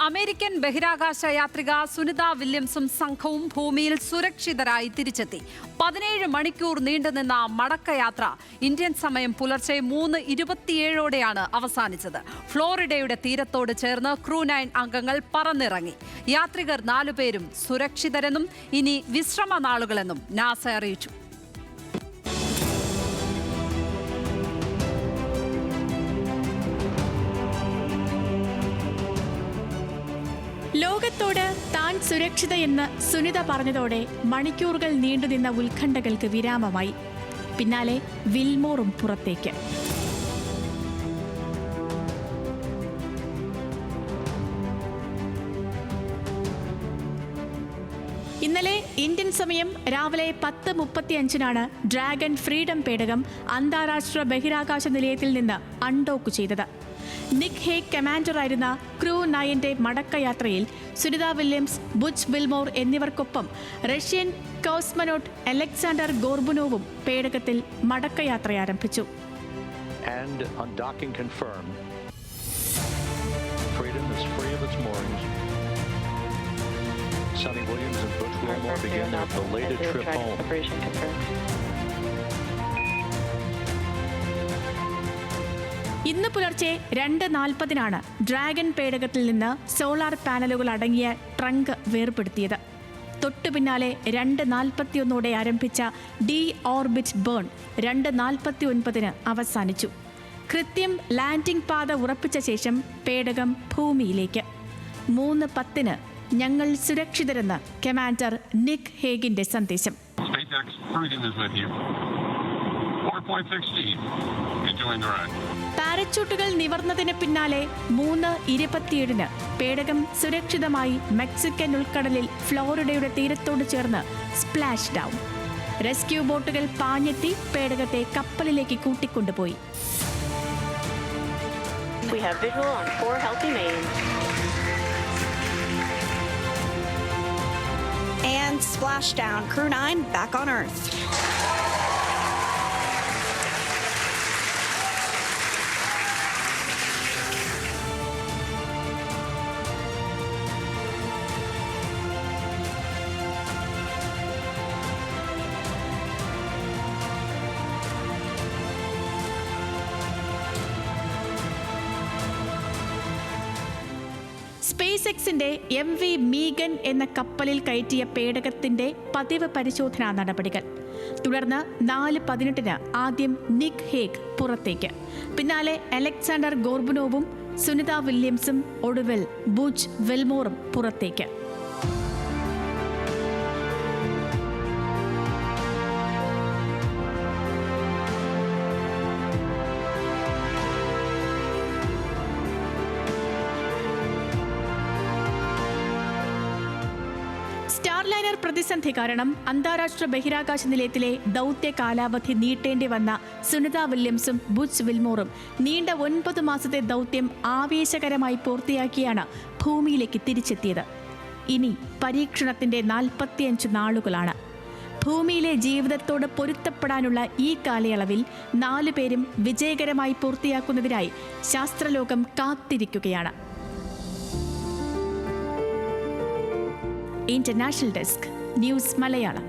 American ബഹിരാകാശ യാത്രിക സുനിത വില്യംസും സംഘവും ഭൂമിയിൽ സുരക്ഷിതരായി തിരിച്ചെത്തി. 17 മണിക്കൂർ നീണ്ടുനിന്ന മടക്കയാത്ര ഇന്ത്യൻ സമയം പുലർച്ചെ 3:27 അവസാനിച്ചത്. ഫ്ലോറിഡയുടെ തീരത്തോട് ചേർന്ന് ക്രൂ 9 അംഗങ്ങൾ പറന്നിറങ്ങി. യാത്രികർ 4 പേരും സുരക്ഷിതരെന്നും ഇനി വിശ്രമ നാളുകളെന്നും നാസ അറിയിച്ചു. ലോകത്തോട് താൻ സുരക്ഷിതയെന്ന് സുനിത പറഞ്ഞതോടെ മണിക്കൂറുകൾ നീണ്ടുനിന്ന ഉത്കണ്ഠകൾക്ക് വിരാമമായി. പിന്നാലെ വിൽമോറും പുറത്തേക്ക്. ഇന്നലെ ഇന്ത്യൻ സമയം രാവിലെ 10:35 ഡ്രാഗൺ ഫ്രീഡം പേടകം അന്താരാഷ്ട്ര ബഹിരാകാശ നിലയത്തിൽ നിന്ന് അൺഡോക്ക് ചെയ്തത്. നിക് ഹേഗ് കമാൻഡറായിരുന്ന ക്രൂ 9 മടക്കയാത്രയിൽ സുനിത വില്യംസ്, ബുച്ച് വിൽമോർ എന്നിവർക്കൊപ്പം റഷ്യൻ കോസ്മനോട്ട് അലക്സാണ്ടർ ഗോർബുനോവും പേടകത്തിൽ മടക്കയാത്ര ആരംഭിച്ചു. Sunny Williams and Butch Wilmore began their belated trip home. ഇന്ന് പുലർച്ചെ 2:40 ഡ്രാഗൺ പേടകത്തിൽ നിന്ന് സോളാർ പാനലുകൾ അടങ്ങിയ ട്രങ്ക് വേർപെടുത്തിയത്. തൊട്ടു പിന്നാലെ 2:41 ആരംഭിച്ച ഡി ഓർബിറ്റ് ബേൺ 2:49 അവസാനിച്ചു. കൃത്യം ലാൻഡിംഗ് പാത ഉറപ്പിച്ച ശേഷം പേടകം ഭൂമിയിലേക്ക്. 3:10 ഞങ്ങൾ സുരക്ഷിതരെന്ന് കമാൻഡർ നിക് ഹേഗിന്റെ സന്ദേശം. പാരച്യൂട്ടുകൾ നിവർന്നതിന് പിന്നാലെ 3:27 പേടകം സുരക്ഷിതമായി മെക്സിക്കൻ ഉൾക്കടലിൽ ഫ്ലോറിഡയുടെ തീരത്തോട് ചേർന്ന് സ്പ്ലാഷ് ഡൗൺ. റെസ്ക്യൂ ബോട്ടുകൾ പാഞ്ഞെത്തി പേടകത്തെ കപ്പലിലേക്ക് കൂട്ടിക്കൊണ്ടുപോയി. And splashdown. Crew 9 back on Earth. Space എക്സിന്റെ MV മീഗൻ എന്ന കപ്പലിൽ കയറ്റിയ പേടകത്തിന്റെ പതിവ് പരിശോധനാ നടപടികൾ. തുടർന്ന് 4:18 ആദ്യം നിക് ഹേഗ് പുറത്തേക്ക്. പിന്നാലെ അലക്സാണ്ടർ ഗോർബുനോവും സുനിത വില്യംസും ഒടുവിൽ ബുച്ച് വിൽമോറും പുറത്തേക്ക്. സ്റ്റാർലൈനർ പ്രതിസന്ധി കാരണം അന്താരാഷ്ട്ര ബഹിരാകാശ നിലയത്തിലെ ദൗത്യ കാലാവധി നീട്ടേണ്ടി വന്ന സുനിത വില്യംസും ബുച്ച് വിൽമോറും നീണ്ട 9 മാസത്തെ ദൗത്യം ആവേശകരമായി പൂർത്തിയാക്കിയാണ് ഭൂമിയിലേക്ക് തിരിച്ചെത്തിയത്. ഇനി പരീക്ഷണത്തിന്റെ 45 നാളുകളാണ്. ഭൂമിയിലെ ജീവിതത്തോട് പൊരുത്തപ്പെടാനുള്ള ഈ കാലയളവിൽ 4 പേരും വിജയകരമായി പൂർത്തിയാക്കുന്നതിനായി ശാസ്ത്രലോകം കാത്തിരിക്കുകയാണ്. International desk, news Malayalam.